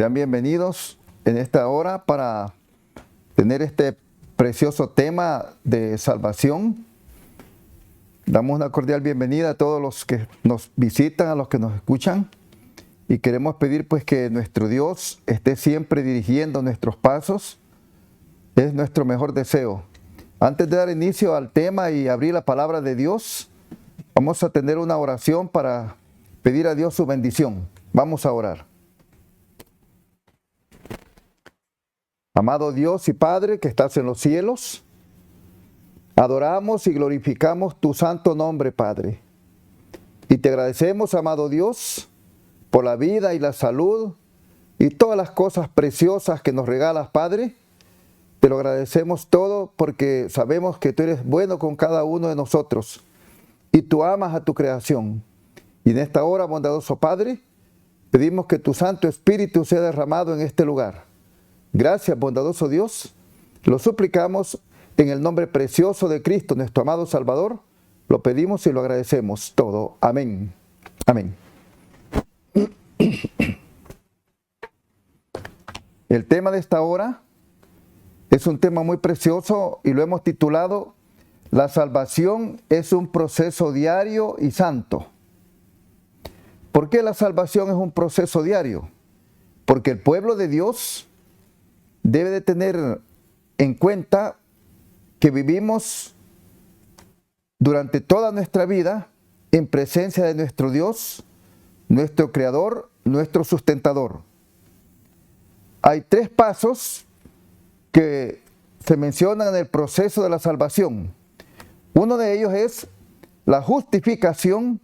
Sean bienvenidos en esta hora para tener este precioso tema de salvación. Damos una cordial bienvenida a todos los que nos visitan, a los que nos escuchan. Y queremos pedir pues que nuestro Dios esté siempre dirigiendo nuestros pasos. Es nuestro mejor deseo. Antes de dar inicio al tema y abrir la palabra de Dios, vamos a tener una oración para pedir a Dios su bendición. Vamos a orar. Amado Dios y Padre que estás en los cielos, adoramos y glorificamos tu santo nombre, Padre. Y te agradecemos, amado Dios, por la vida y la salud y todas las cosas preciosas que nos regalas, Padre. Te lo agradecemos todo porque sabemos que tú eres bueno con cada uno de nosotros y tú amas a tu creación. Y en esta hora, bondadoso Padre, pedimos que tu Santo Espíritu sea derramado en este lugar. Gracias, bondadoso Dios. Lo suplicamos en el nombre precioso de Cristo, nuestro amado Salvador. Lo pedimos y lo agradecemos todo. Amén. Amén. El tema de esta hora es un tema muy precioso y lo hemos titulado La salvación es un proceso diario y santo. ¿Por qué la salvación es un proceso diario? Porque el pueblo de Dios debe de tener en cuenta que vivimos durante toda nuestra vida en presencia de nuestro Dios, nuestro Creador, nuestro sustentador. Hay 3 pasos que se mencionan en el proceso de la salvación. Uno de ellos es la justificación,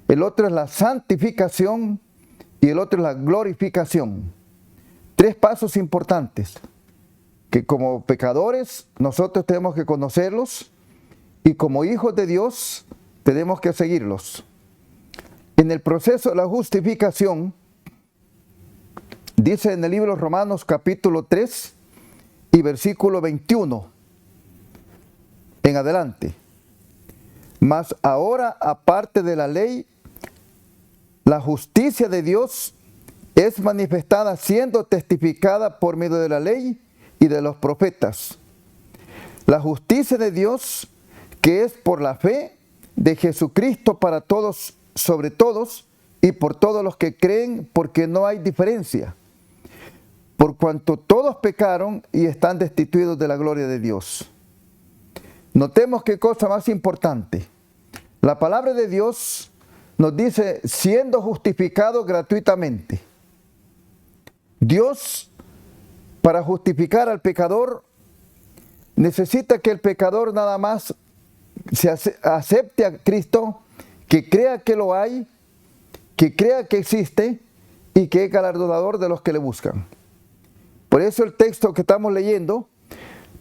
el otro es la santificación y el otro es la glorificación. 3 pasos importantes que como pecadores nosotros tenemos que conocerlos y como hijos de Dios tenemos que seguirlos. En el proceso de la justificación, dice en el libro de Romanos capítulo 3 y versículo 21 en adelante. Mas ahora, aparte de la ley, la justicia de Dios es manifestada siendo testificada por medio de la ley y de los profetas. La justicia de Dios que es por la fe de Jesucristo para todos, sobre todos y por todos los que creen, porque no hay diferencia. Por cuanto todos pecaron y están destituidos de la gloria de Dios. Notemos qué cosa más importante. La palabra de Dios nos dice siendo justificado gratuitamente. Dios, para justificar al pecador, necesita que el pecador nada más se acepte a Cristo, que crea que lo hay, que crea que existe y que es galardonador de los que le buscan. Por eso el texto que estamos leyendo,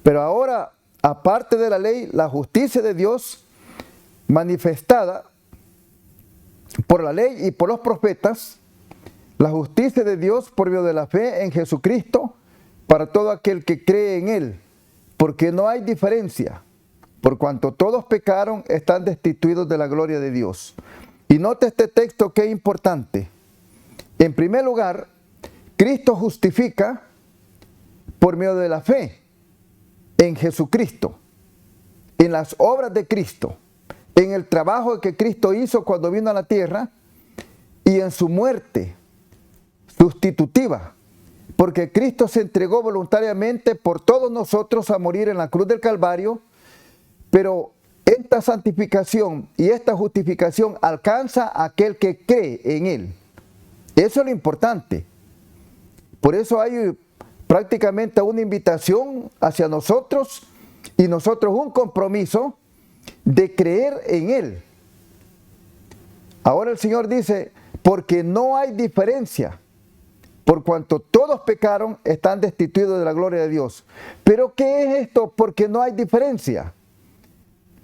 pero ahora, aparte de la ley, la justicia de Dios manifestada por la ley y por los profetas, la justicia de Dios por medio de la fe en Jesucristo para todo aquel que cree en Él, porque no hay diferencia, por cuanto todos pecaron, están destituidos de la gloria de Dios. Y note este texto que es importante. En primer lugar, Cristo justifica por medio de la fe en Jesucristo, en las obras de Cristo, en el trabajo que Cristo hizo cuando vino a la tierra y en su muerte sustitutiva, porque Cristo se entregó voluntariamente por todos nosotros a morir en la cruz del Calvario, pero esta santificación y esta justificación alcanza a aquel que cree en Él. Eso es lo importante. Por eso hay prácticamente una invitación hacia nosotros y nosotros un compromiso de creer en Él. Ahora el Señor dice, porque no hay diferencia. Por cuanto todos pecaron, están destituidos de la gloria de Dios. ¿Pero qué es esto? Porque no hay diferencia.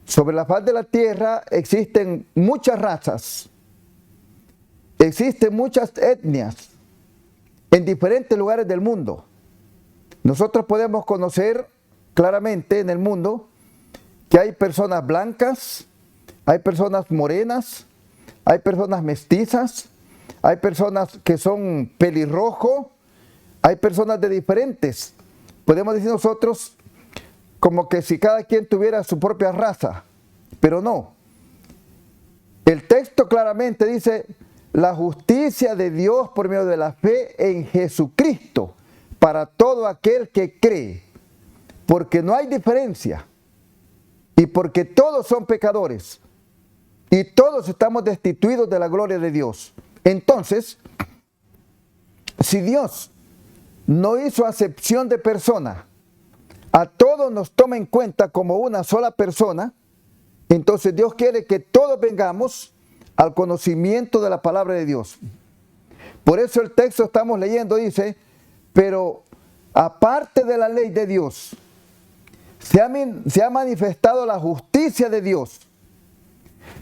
Sobre la faz de la tierra existen muchas razas, existen muchas etnias en diferentes lugares del mundo. Nosotros podemos conocer claramente en el mundo que hay personas blancas, hay personas morenas, hay personas mestizas, hay personas que son pelirrojo, hay personas de diferentes, podemos decir nosotros, como que si cada quien tuviera su propia raza, pero no. El texto claramente dice, la justicia de Dios por medio de la fe en Jesucristo, para todo aquel que cree, porque no hay diferencia, y porque todos son pecadores, y todos estamos destituidos de la gloria de Dios. Entonces, si Dios no hizo acepción de persona, a todos nos toma en cuenta como una sola persona, entonces Dios quiere que todos vengamos al conocimiento de la palabra de Dios. Por eso el texto estamos leyendo dice, pero aparte de la ley de Dios, se ha manifestado la justicia de Dios,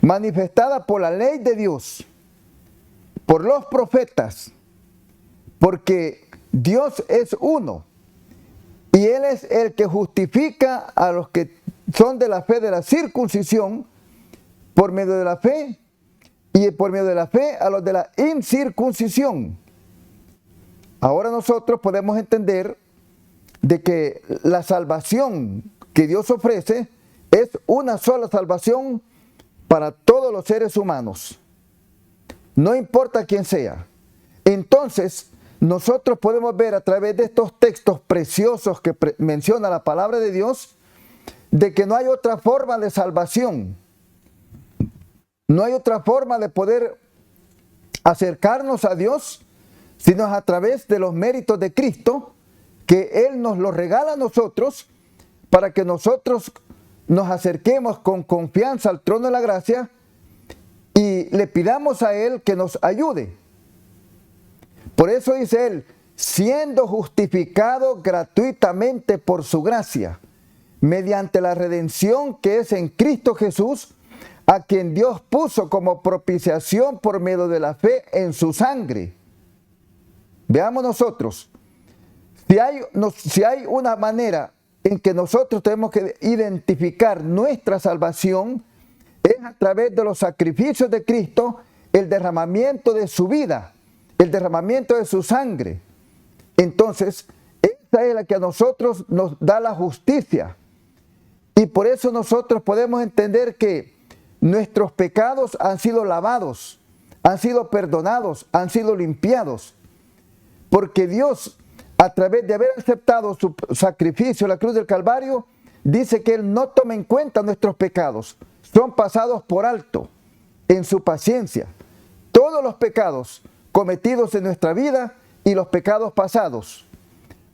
manifestada por la ley de Dios, por los profetas, porque Dios es uno, y Él es el que justifica a los que son de la fe de la circuncisión, por medio de la fe, y por medio de la fe a los de la incircuncisión. Ahora nosotros podemos entender de que la salvación que Dios ofrece es una sola salvación para todos los seres humanos, no importa quién sea. Entonces, nosotros podemos ver a través de estos textos preciosos que menciona la palabra de Dios, de que no hay otra forma de salvación, no hay otra forma de poder acercarnos a Dios, sino a través de los méritos de Cristo, que Él nos los regala a nosotros, para que nosotros nos acerquemos con confianza al trono de la gracia y le pidamos a Él que nos ayude. Por eso dice Él, siendo justificado gratuitamente por su gracia, mediante la redención que es en Cristo Jesús, a quien Dios puso como propiciación por medio de la fe en su sangre. Veamos nosotros, si hay una manera en que nosotros tenemos que identificar nuestra salvación, es a través de los sacrificios de Cristo, el derramamiento de su vida, el derramamiento de su sangre. Entonces, esta es la que a nosotros nos da la justicia. Y por eso nosotros podemos entender que nuestros pecados han sido lavados, han sido perdonados, han sido limpiados. Porque Dios, a través de haber aceptado su sacrificio en la cruz del Calvario, dice que Él no toma en cuenta nuestros pecados. Son pasados por alto en su paciencia. Todos los pecados cometidos en nuestra vida y los pecados pasados,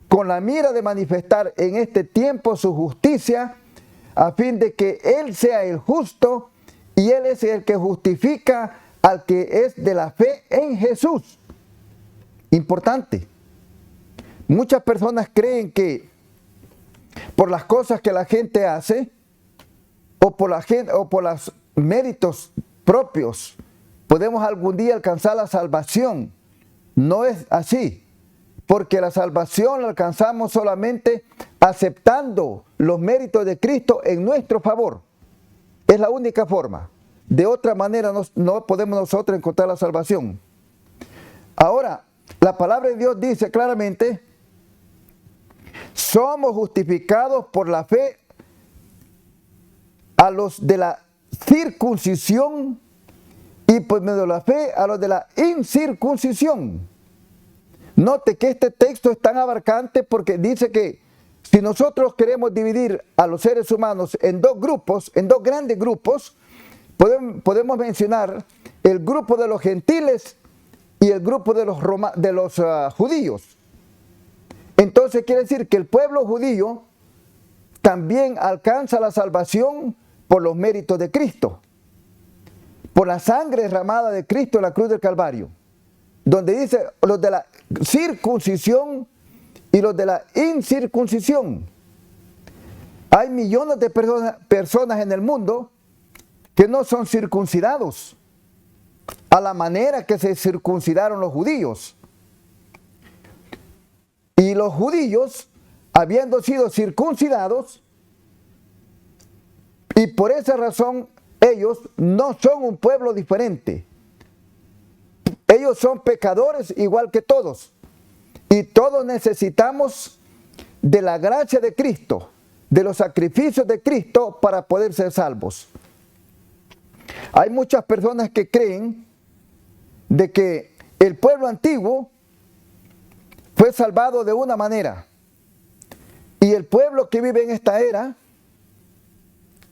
con la mira de manifestar en este tiempo su justicia, a fin de que Él sea el justo y Él es el que justifica al que es de la fe en Jesús. Importante. Muchas personas creen que por las cosas que la gente hace o por los méritos propios podemos algún día alcanzar la salvación. No es así, porque la salvación la alcanzamos solamente aceptando los méritos de Cristo en nuestro favor. Es la única forma. De otra manera no podemos nosotros encontrar la salvación. Ahora, la palabra de Dios dice claramente, somos justificados por la fe a los de la circuncisión y por medio de la fe a los de la incircuncisión. Note que este texto es tan abarcante porque dice que si nosotros queremos dividir a los seres humanos en dos grupos, en dos grandes grupos, podemos mencionar el grupo de los gentiles y el grupo de los judíos. Entonces quiere decir que el pueblo judío también alcanza la salvación por los méritos de Cristo, por la sangre derramada de Cristo en la cruz del Calvario, donde dice los de la circuncisión y los de la incircuncisión. Hay millones de personas en el mundo que no son circuncidados a la manera que se circuncidaron los judíos. Y los judíos, habiendo sido circuncidados, y por esa razón ellos no son un pueblo diferente. Ellos son pecadores igual que todos. Y todos necesitamos de la gracia de Cristo, de los sacrificios de Cristo para poder ser salvos. Hay muchas personas que creen de que el pueblo antiguo fue salvado de una manera y el pueblo que vive en esta era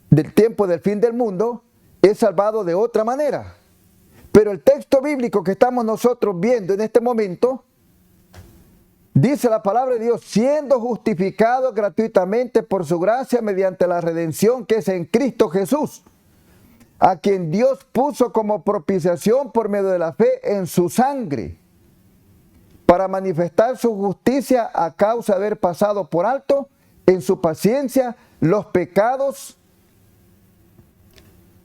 del tiempo del fin del mundo es salvado de otra manera. Pero el texto bíblico que estamos nosotros viendo en este momento dice la palabra de Dios, siendo justificados gratuitamente por su gracia mediante la redención que es en Cristo Jesús, a quien Dios puso como propiciación por medio de la fe en su sangre, para manifestar su justicia a causa de haber pasado por alto en su paciencia los pecados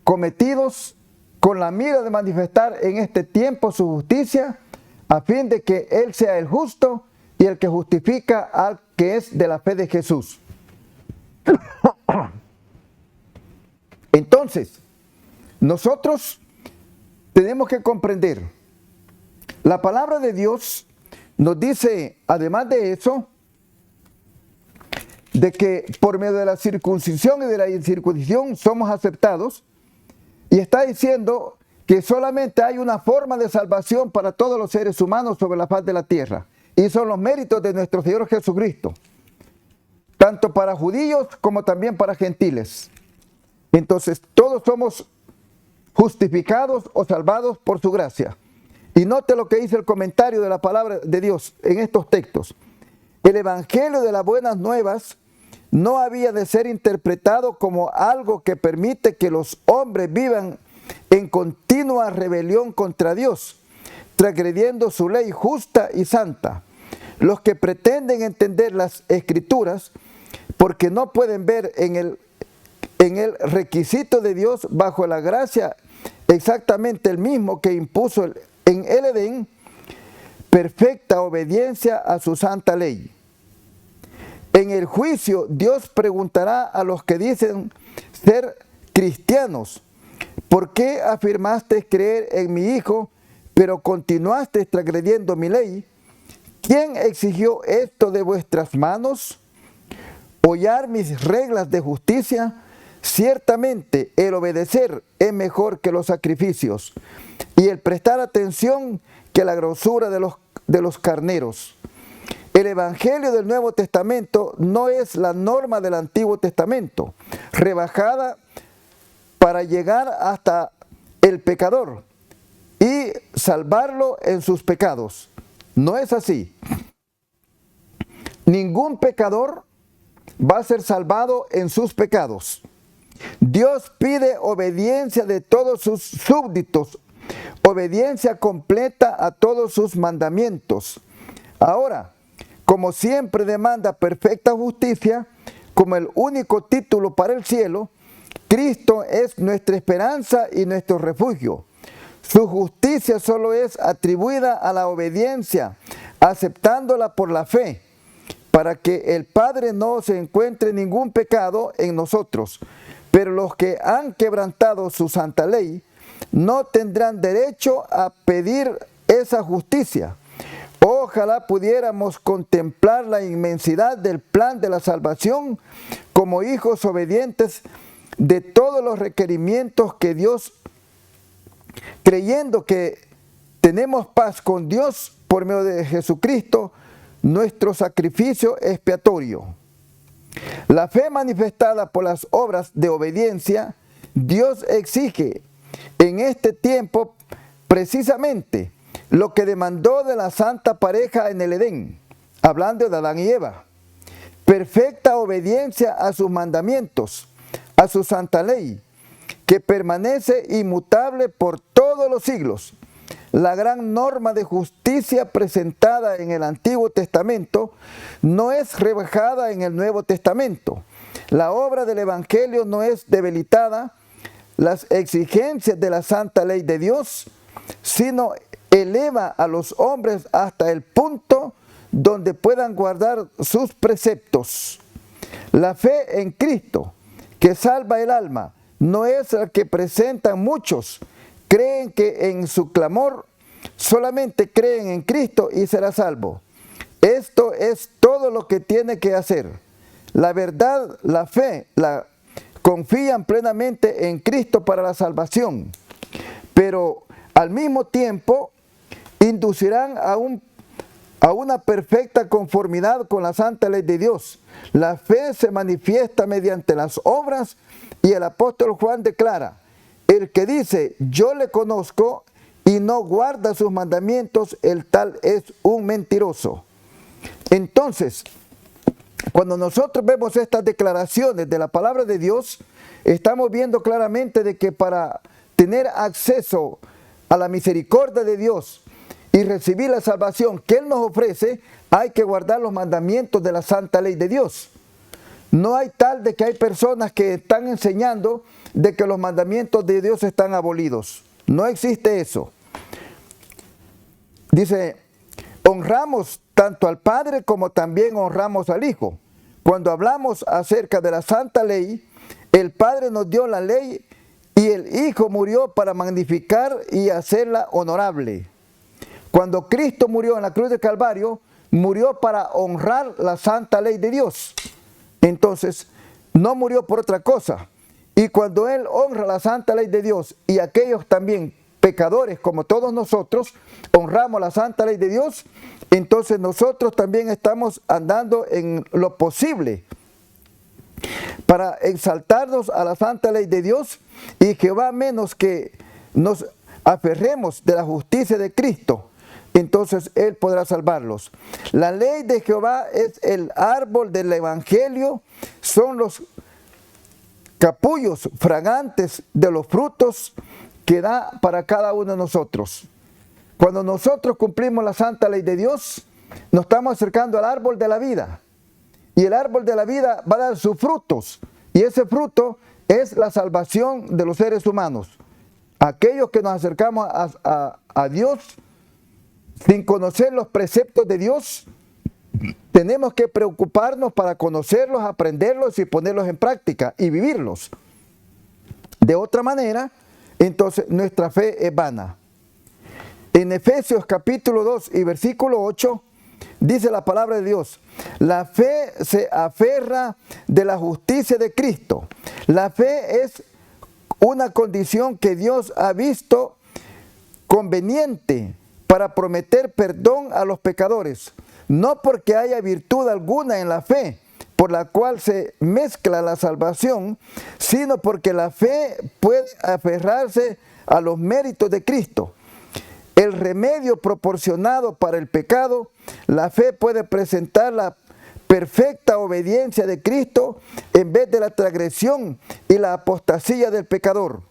cometidos con la mira de manifestar en este tiempo su justicia, a fin de que Él sea el justo y el que justifica al que es de la fe de Jesús. Entonces, nosotros tenemos que comprender, la palabra de Dios nos dice, además de eso, de que por medio de la circuncisión y de la incircuncisión somos aceptados, y está diciendo que solamente hay una forma de salvación para todos los seres humanos sobre la faz de la tierra, y son los méritos de nuestro Señor Jesucristo, tanto para judíos como también para gentiles. Entonces, todos somos justificados o salvados por su gracia. Y note lo que dice el comentario de la palabra de Dios en estos textos. El evangelio de las buenas nuevas no había de ser interpretado como algo que permite que los hombres vivan en continua rebelión contra Dios, transgrediendo su ley justa y santa. Los que pretenden entender las Escrituras, porque no pueden ver en el requisito de Dios bajo la gracia exactamente el mismo que impuso en el Edén, perfecta obediencia a su santa ley. En el juicio, Dios preguntará a los que dicen ser cristianos, ¿por qué afirmaste creer en mi Hijo, pero continuaste transgrediendo mi ley? ¿Quién exigió esto de vuestras manos? ¿Hollar mis reglas de justicia? Ciertamente el obedecer es mejor que los sacrificios, y el prestar atención que la grosura de los carneros. El evangelio del Nuevo Testamento no es la norma del Antiguo Testamento, rebajada para llegar hasta el pecador y salvarlo en sus pecados. No es así. Ningún pecador va a ser salvado en sus pecados. Dios pide obediencia de todos sus súbditos, obediencia completa a todos sus mandamientos. Ahora, como siempre demanda perfecta justicia, como el único título para el cielo, Cristo es nuestra esperanza y nuestro refugio. Su justicia solo es atribuida a la obediencia, aceptándola por la fe, para que el Padre no se encuentre ningún pecado en nosotros. Pero los que han quebrantado su santa ley no tendrán derecho a pedir esa justicia. Ojalá pudiéramos contemplar la inmensidad del plan de la salvación como hijos obedientes de todos los requerimientos que Dios, creyendo que tenemos paz con Dios por medio de Jesucristo, nuestro sacrificio expiatorio. La fe manifestada por las obras de obediencia, Dios exige en este tiempo precisamente lo que demandó de la santa pareja en el Edén, hablando de Adán y Eva. Perfecta obediencia a sus mandamientos, a su santa ley, que permanece inmutable por todos los siglos. La gran norma de justicia presentada en el Antiguo Testamento no es rebajada en el Nuevo Testamento. La obra del Evangelio no es debilitada las exigencias de la santa ley de Dios, sino eleva a los hombres hasta el punto donde puedan guardar sus preceptos. La fe en Cristo, que salva el alma, no es la que presentan muchos. Creen que en su clamor solamente creen en Cristo y será salvo. Esto es todo lo que tiene que hacer. La verdad, la fe, confían plenamente en Cristo para la salvación, pero al mismo tiempo inducirán a una perfecta conformidad con la santa ley de Dios. La fe se manifiesta mediante las obras y el apóstol Juan declara: el que dice yo le conozco y no guarda sus mandamientos, el tal es un mentiroso. Entonces, cuando nosotros vemos estas declaraciones de la palabra de Dios, estamos viendo claramente de que para tener acceso a la misericordia de Dios y recibir la salvación que Él nos ofrece, hay que guardar los mandamientos de la santa ley de Dios. No hay tal de que hay personas que están enseñando de que los mandamientos de Dios están abolidos. No existe eso. Dice, honramos tanto al Padre como también honramos al Hijo. Cuando hablamos acerca de la santa ley, el Padre nos dio la ley y el Hijo murió para magnificar y hacerla honorable. Cuando Cristo murió en la cruz de Calvario, murió para honrar la santa ley de Dios. Entonces, no murió por otra cosa. Y cuando Él honra la santa ley de Dios y aquellos también pecadores como todos nosotros, honramos la santa ley de Dios, entonces nosotros también estamos andando en lo posible para exaltarnos a la santa ley de Dios, y Jehová menos que nos aferremos de la justicia de Cristo, entonces Él podrá salvarlos. La ley de Jehová es el árbol del evangelio, son los capullos fragantes de los frutos que da para cada uno de nosotros. Cuando nosotros cumplimos la santa ley de Dios, nos estamos acercando al árbol de la vida. Y el árbol de la vida va a dar sus frutos. Y ese fruto es la salvación de los seres humanos. Aquellos que nos acercamos a Dios sin conocer los preceptos de Dios, tenemos que preocuparnos para conocerlos, aprenderlos y ponerlos en práctica y vivirlos. De otra manera, entonces nuestra fe es vana. En Efesios capítulo 2 y versículo 8, dice la palabra de Dios: la fe se aferra de la justicia de Cristo. La fe es una condición que Dios ha visto conveniente para prometer perdón a los pecadores, no porque haya virtud alguna en la fe por la cual se mezcla la salvación, sino porque la fe puede aferrarse a los méritos de Cristo. El remedio proporcionado para el pecado, la fe puede presentar la perfecta obediencia de Cristo en vez de la transgresión y la apostasía del pecador.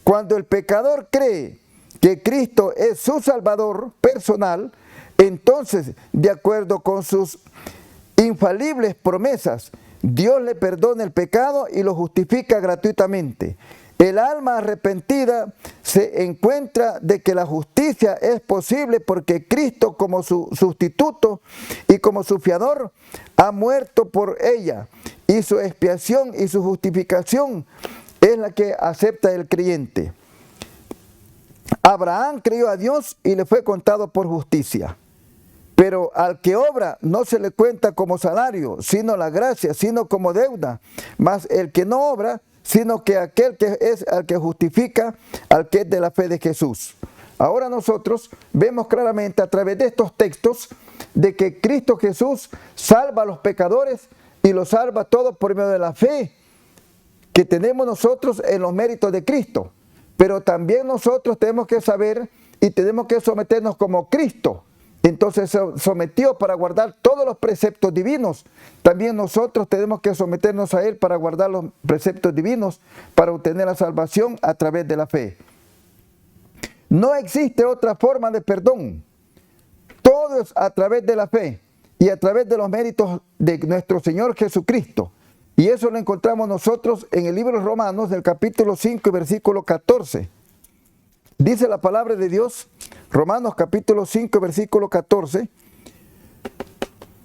Cuando el pecador cree que Cristo es su Salvador personal, entonces, de acuerdo con sus infalibles promesas, Dios le perdona el pecado y lo justifica gratuitamente. El alma arrepentida se encuentra de que la justicia es posible porque Cristo, como su sustituto y como su fiador, ha muerto por ella, y su expiación y su justificación es la que acepta el creyente. Abraham creyó a Dios y le fue contado por justicia. Pero al que obra no se le cuenta como salario, sino la gracia, sino como deuda. Mas el que no obra, sino que aquel que es al que justifica, al que es de la fe de Jesús. Ahora nosotros vemos claramente a través de estos textos de que Cristo Jesús salva a los pecadores y los salva todo por medio de la fe que tenemos nosotros en los méritos de Cristo. Pero también nosotros tenemos que saber y tenemos que someternos como Cristo. Entonces se sometió para guardar todos los preceptos divinos. También nosotros tenemos que someternos a Él para guardar los preceptos divinos, para obtener la salvación a través de la fe. No existe otra forma de perdón. Todo es a través de la fe y a través de los méritos de nuestro Señor Jesucristo. Y eso lo encontramos nosotros en el libro de Romanos, del capítulo 5 y versículo 14. Dice la palabra de Dios, Romanos capítulo 5, versículo 14.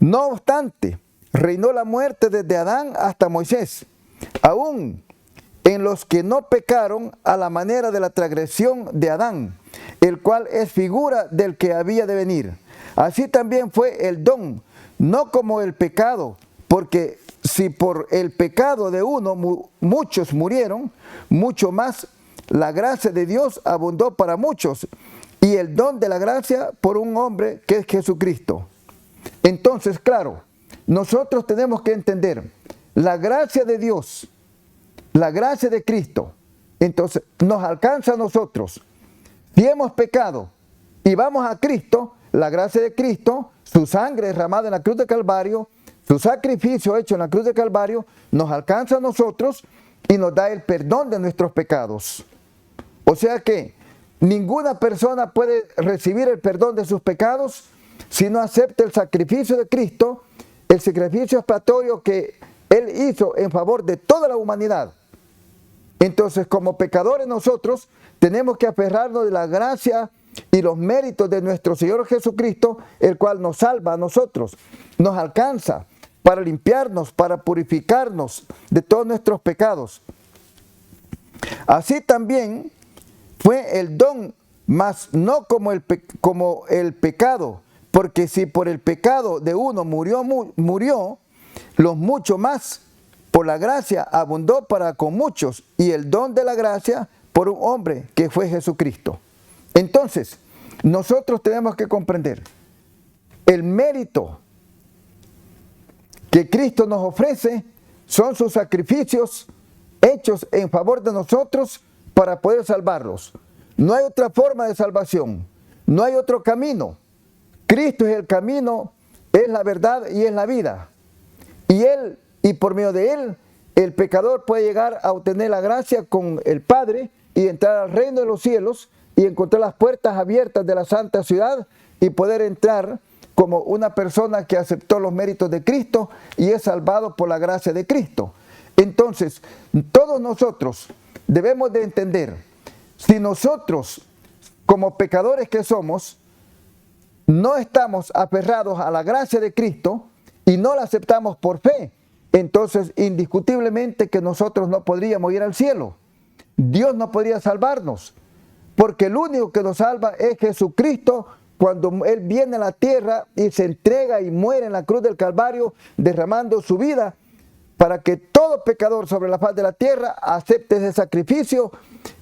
No obstante, reinó la muerte desde Adán hasta Moisés, aún en los que no pecaron a la manera de la transgresión de Adán, el cual es figura del que había de venir. así también fue el don, no como el pecado, porque si por el pecado de uno muchos murieron, mucho más la gracia de Dios abundó para muchos, y el don de la gracia por un hombre que es Jesucristo. Entonces, claro, nosotros tenemos que entender la gracia de Dios, la gracia de Cristo, entonces nos alcanza a nosotros. Si hemos pecado y vamos a Cristo, la gracia de Cristo, su sangre derramada en la cruz de Calvario, su sacrificio hecho en la cruz de Calvario, nos alcanza a nosotros y nos da el perdón de nuestros pecados. O sea que ninguna persona puede recibir el perdón de sus pecados si no acepta el sacrificio de Cristo, el sacrificio expiatorio que Él hizo en favor de toda la humanidad. Entonces, como pecadores nosotros tenemos que aferrarnos de la gracia y los méritos de nuestro Señor Jesucristo, el cual nos salva a nosotros, nos alcanza para limpiarnos, para purificarnos de todos nuestros pecados. Así también fue el don, mas no como el pecado, porque si por el pecado de uno murió, los mucho más por la gracia abundó para con muchos, y el don de la gracia por un hombre que fue Jesucristo. Entonces, nosotros tenemos que comprender el mérito que Cristo nos ofrece son sus sacrificios hechos en favor de nosotros para poder salvarlos. No hay otra forma de salvación, no hay otro camino. Cristo es el camino, es la verdad y es la vida. Y por medio de Él, el pecador puede llegar a obtener la gracia con el Padre y entrar al reino de los cielos y encontrar las puertas abiertas de la santa ciudad y poder entrar como una persona que aceptó los méritos de Cristo y es salvado por la gracia de Cristo. Entonces, todos nosotros debemos de entender, si nosotros, como pecadores que somos, no estamos aferrados a la gracia de Cristo y no la aceptamos por fe, entonces indiscutiblemente que nosotros no podríamos ir al cielo. Dios no podría salvarnos, porque el único que nos salva es Jesucristo, cuando Él viene a la tierra y se entrega y muere en la cruz del Calvario, derramando su vida para que todo pecador sobre la faz de la tierra acepte ese sacrificio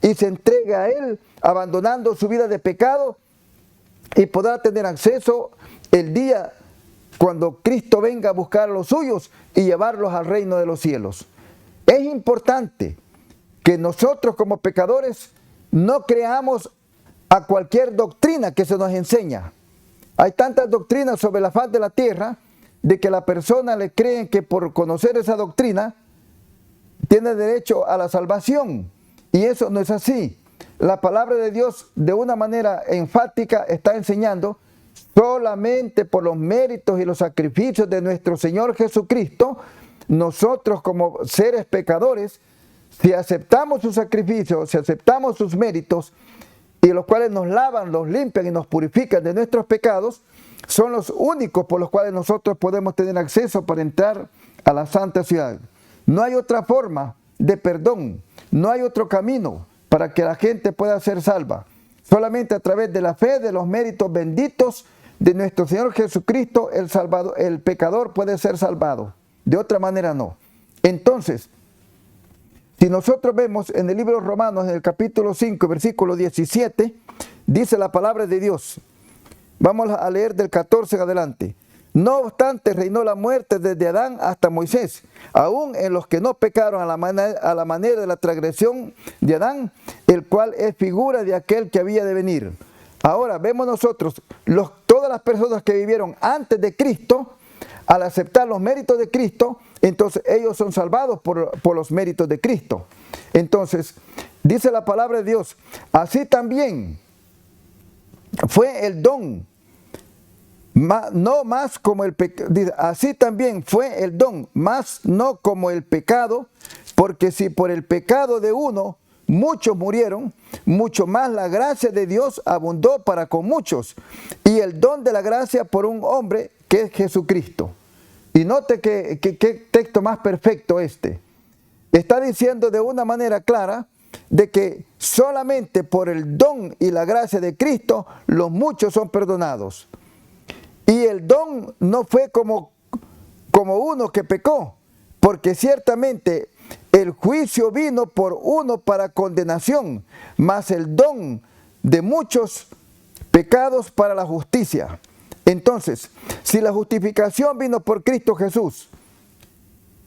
y se entregue a Él, abandonando su vida de pecado, y podrá tener acceso el día cuando Cristo venga a buscar a los suyos y llevarlos al reino de los cielos. Es importante que nosotros como pecadores no creamos a cualquier doctrina que se nos enseña. Hay tantas doctrinas sobre la faz de la tierra de que la persona le cree que por conocer esa doctrina tiene derecho a la salvación, y eso no es así. La palabra de Dios de una manera enfática está enseñando solamente por los méritos y los sacrificios de nuestro Señor Jesucristo, nosotros como seres pecadores, si aceptamos su sacrificio, si aceptamos sus méritos, y los cuales nos lavan, nos limpian y nos purifican de nuestros pecados, son los únicos por los cuales nosotros podemos tener acceso para entrar a la santa ciudad. No hay otra forma de perdón, no hay otro camino para que la gente pueda ser salva. Solamente a través de la fe, de los méritos benditos de nuestro Señor Jesucristo, el pecador puede ser salvado. De otra manera no. Entonces, si nosotros vemos en el libro de Romanos, en el capítulo 5, versículo 17, dice la palabra de Dios. Vamos a leer del 14 en adelante. No obstante, reinó la muerte desde Adán hasta Moisés, aún en los que no pecaron a la manera de la transgresión de Adán, el cual es figura de aquel que había de venir. Ahora vemos nosotros, todas las personas que vivieron antes de Cristo, al aceptar los méritos de Cristo, entonces ellos son salvados por los méritos de Cristo. Entonces, dice la palabra de Dios, así también fue el don, no más como el pecado, así también fue el don, más no como el pecado, porque si por el pecado de uno muchos murieron, mucho más la gracia de Dios abundó para con muchos, y el don de la gracia por un hombre que es Jesucristo. Y note qué texto más perfecto este. Está diciendo de una manera clara de que solamente por el don y la gracia de Cristo los muchos son perdonados. Y el don no fue como uno que pecó, porque ciertamente el juicio vino por uno para condenación, mas el don de muchos pecados para la justicia. Entonces, si la justificación vino por Cristo Jesús,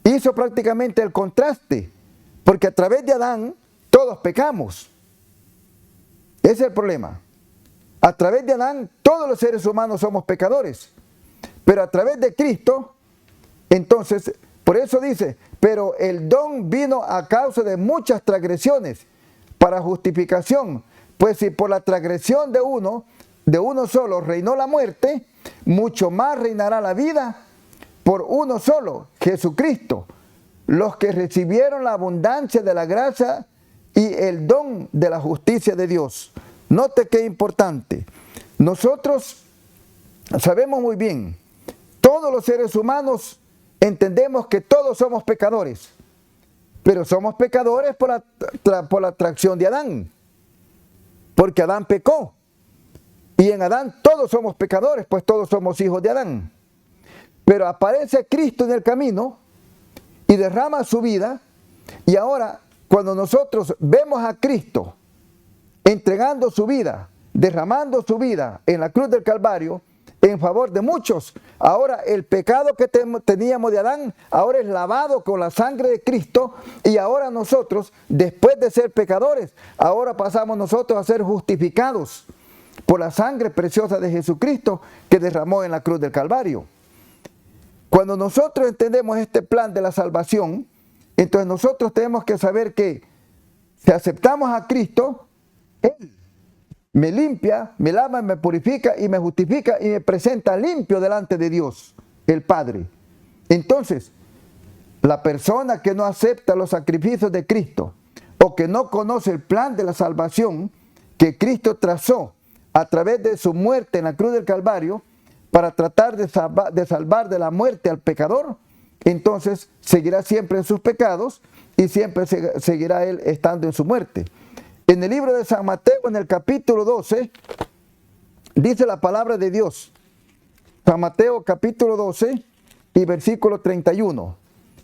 hizo prácticamente el contraste, porque a través de Adán todos pecamos. Ese es el problema. A través de Adán todos los seres humanos somos pecadores, pero a través de Cristo, entonces, por eso dice, pero el don vino a causa de muchas transgresiones para justificación, pues si por la transgresión de uno solo reinó la muerte, mucho más reinará la vida por uno solo, Jesucristo, los que recibieron la abundancia de la gracia y el don de la justicia de Dios. Note qué importante. Nosotros sabemos muy bien, todos los seres humanos entendemos que todos somos pecadores, pero somos pecadores por la atracción de Adán, porque Adán pecó. Y en Adán todos somos pecadores, pues todos somos hijos de Adán. Pero aparece Cristo en el camino y derrama su vida. Y ahora, cuando nosotros vemos a Cristo entregando su vida, derramando su vida en la cruz del Calvario, en favor de muchos, ahora el pecado que teníamos de Adán, ahora es lavado con la sangre de Cristo, y ahora nosotros, después de ser pecadores, ahora pasamos nosotros a ser justificados por la sangre preciosa de Jesucristo que derramó en la cruz del Calvario. Cuando nosotros entendemos este plan de la salvación, entonces nosotros tenemos que saber que si aceptamos a Cristo, Él me limpia, me lava, me purifica y me justifica y me presenta limpio delante de Dios, el Padre. Entonces, la persona que no acepta los sacrificios de Cristo o que no conoce el plan de la salvación que Cristo trazó a través de su muerte en la cruz del Calvario para tratar de salvar de la muerte al pecador, entonces seguirá siempre en sus pecados y siempre seguirá él estando en su muerte. En el libro de San Mateo, en el capítulo 12, dice la palabra de Dios. San Mateo capítulo 12 y versículo 31.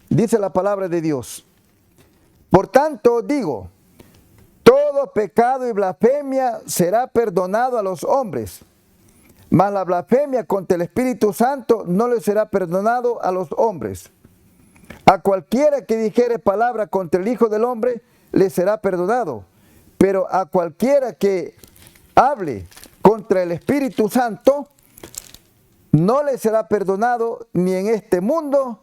Dice la palabra de Dios. Por tanto digo, todo pecado y blasfemia será perdonado a los hombres, mas la blasfemia contra el Espíritu Santo no le será perdonado a los hombres. A cualquiera que dijere palabra contra el Hijo del Hombre, le será perdonado. Pero a cualquiera que hable contra el Espíritu Santo, no le será perdonado ni en este mundo,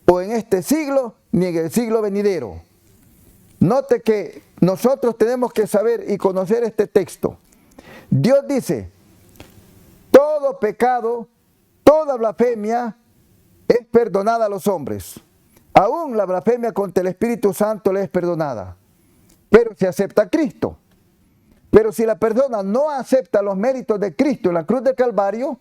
o en este siglo, ni en el siglo venidero. Note que nosotros tenemos que saber y conocer este texto. Dios dice, todo pecado, toda blasfemia es perdonada a los hombres. Aún la blasfemia contra el Espíritu Santo le es perdonada. Pero si acepta a Cristo. Pero si la persona no acepta los méritos de Cristo en la cruz del Calvario,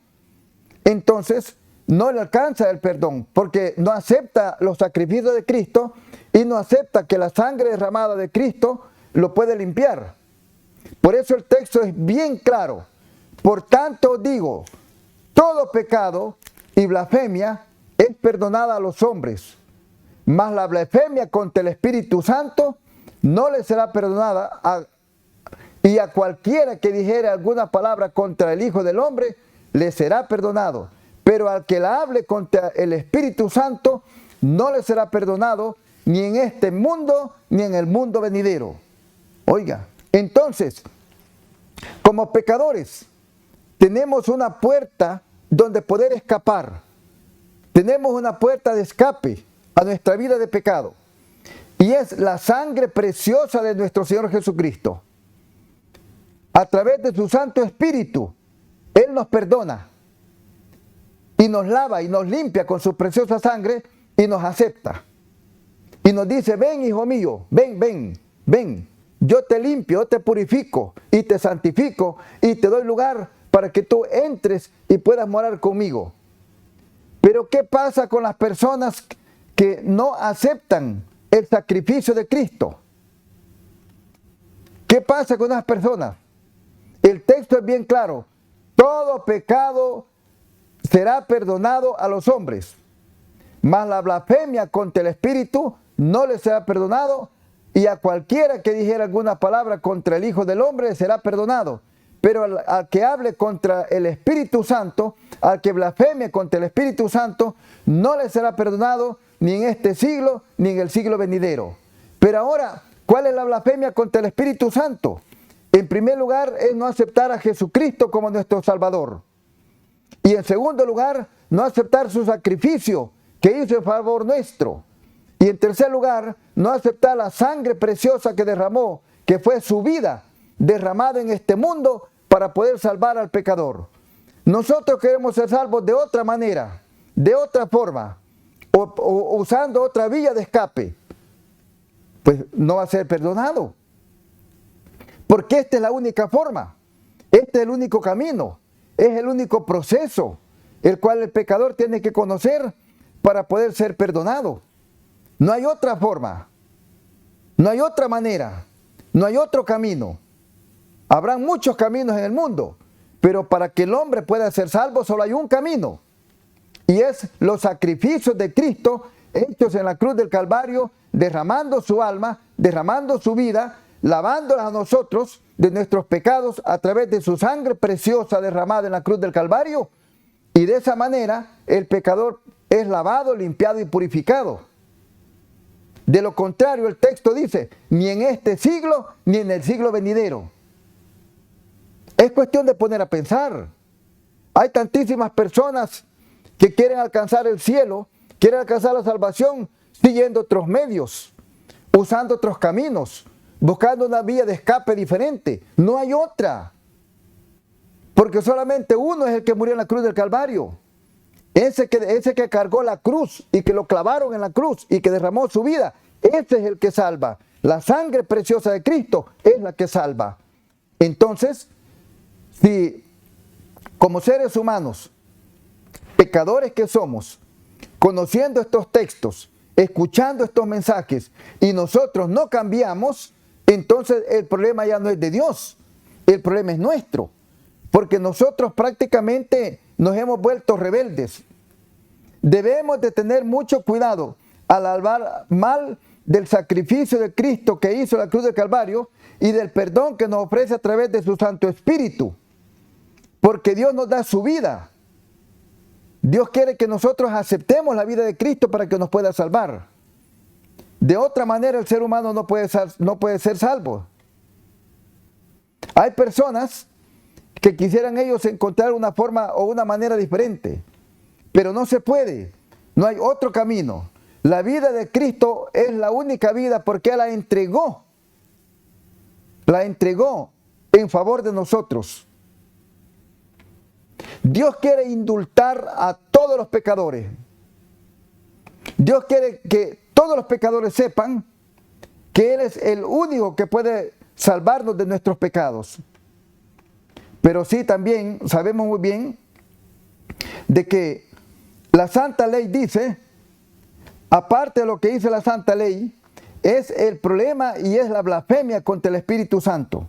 entonces no le alcanza el perdón, porque no acepta los sacrificios de Cristo y no acepta que la sangre derramada de Cristo lo puede limpiar. Por eso el texto es bien claro. Por tanto digo, todo pecado y blasfemia es perdonada a los hombres, mas la blasfemia contra el Espíritu Santo no le será perdonada, y a cualquiera que dijere alguna palabra contra el Hijo del Hombre, le será perdonado. Pero al que la hable contra el Espíritu Santo, no le será perdonado, ni en este mundo, ni en el mundo venidero. Oiga, entonces, como pecadores, tenemos una puerta donde poder escapar. Tenemos una puerta de escape a nuestra vida de pecado. Y es la sangre preciosa de nuestro Señor Jesucristo. A través de su Santo Espíritu, Él nos perdona y nos lava y nos limpia con su preciosa sangre y nos acepta. Y nos dice, ven hijo mío, ven, ven, ven. Yo te limpio, yo te purifico y te santifico y te doy lugar para que tú entres y puedas morar conmigo. Pero ¿qué pasa con las personas que no aceptan el sacrificio de Cristo? ¿Qué pasa con esas personas? El texto es bien claro. Todo pecado será perdonado a los hombres, mas la blasfemia contra el Espíritu no le será perdonado, y a cualquiera que dijera alguna palabra contra el Hijo del Hombre le será perdonado. Pero al que hable contra el Espíritu Santo, al que blasfeme contra el Espíritu Santo, no le será perdonado ni en este siglo ni en el siglo venidero. Pero ahora, ¿cuál es la blasfemia contra el Espíritu Santo? En primer lugar, es no aceptar a Jesucristo como nuestro Salvador. Y en segundo lugar, no aceptar su sacrificio que hizo en favor nuestro. Y en tercer lugar, no aceptar la sangre preciosa que derramó, que fue su vida derramada en este mundo para poder salvar al pecador. Nosotros queremos ser salvos de otra manera, de otra forma, o usando otra vía de escape. Pues no va a ser perdonado. Porque esta es la única forma, este es el único camino, es el único proceso, el cual el pecador tiene que conocer para poder ser perdonado. No hay otra forma, no hay otra manera, no hay otro camino. Habrán muchos caminos en el mundo, pero para que el hombre pueda ser salvo solo hay un camino. Y es los sacrificios de Cristo hechos en la cruz del Calvario, derramando su alma, derramando su vida, lavándolas a nosotros de nuestros pecados a través de su sangre preciosa derramada en la cruz del Calvario. Y de esa manera el pecador es lavado, limpiado y purificado. De lo contrario, el texto dice, ni en este siglo, ni en el siglo venidero. Es cuestión de poner a pensar. Hay tantísimas personas que quieren alcanzar el cielo, quieren alcanzar la salvación, siguiendo otros medios, usando otros caminos, buscando una vía de escape diferente. No hay otra. Porque solamente uno es el que murió en la cruz del Calvario. Ese que cargó la cruz y que lo clavaron en la cruz y que derramó su vida, ese es el que salva. La sangre preciosa de Cristo es la que salva. Entonces, si como seres humanos, pecadores que somos, conociendo estos textos, escuchando estos mensajes y nosotros no cambiamos, entonces el problema ya no es de Dios, el problema es nuestro. Porque nosotros prácticamente nos hemos vuelto rebeldes. Debemos de tener mucho cuidado al hablar mal del sacrificio de Cristo que hizo la cruz del Calvario y del perdón que nos ofrece a través de su Santo Espíritu. Porque Dios nos da su vida. Dios quiere que nosotros aceptemos la vida de Cristo para que nos pueda salvar. De otra manera el ser humano no puede ser salvo. Hay personas que quisieran ellos encontrar una forma o una manera diferente, pero no se puede, no hay otro camino. La vida de Cristo es la única vida porque Él la entregó en favor de nosotros. Dios quiere indultar a todos los pecadores. Dios quiere que todos los pecadores sepan que Él es el único que puede salvarnos de nuestros pecados. Pero sí también sabemos muy bien de que la Santa Ley dice, aparte de lo que dice la Santa Ley, es el problema y es la blasfemia contra el Espíritu Santo.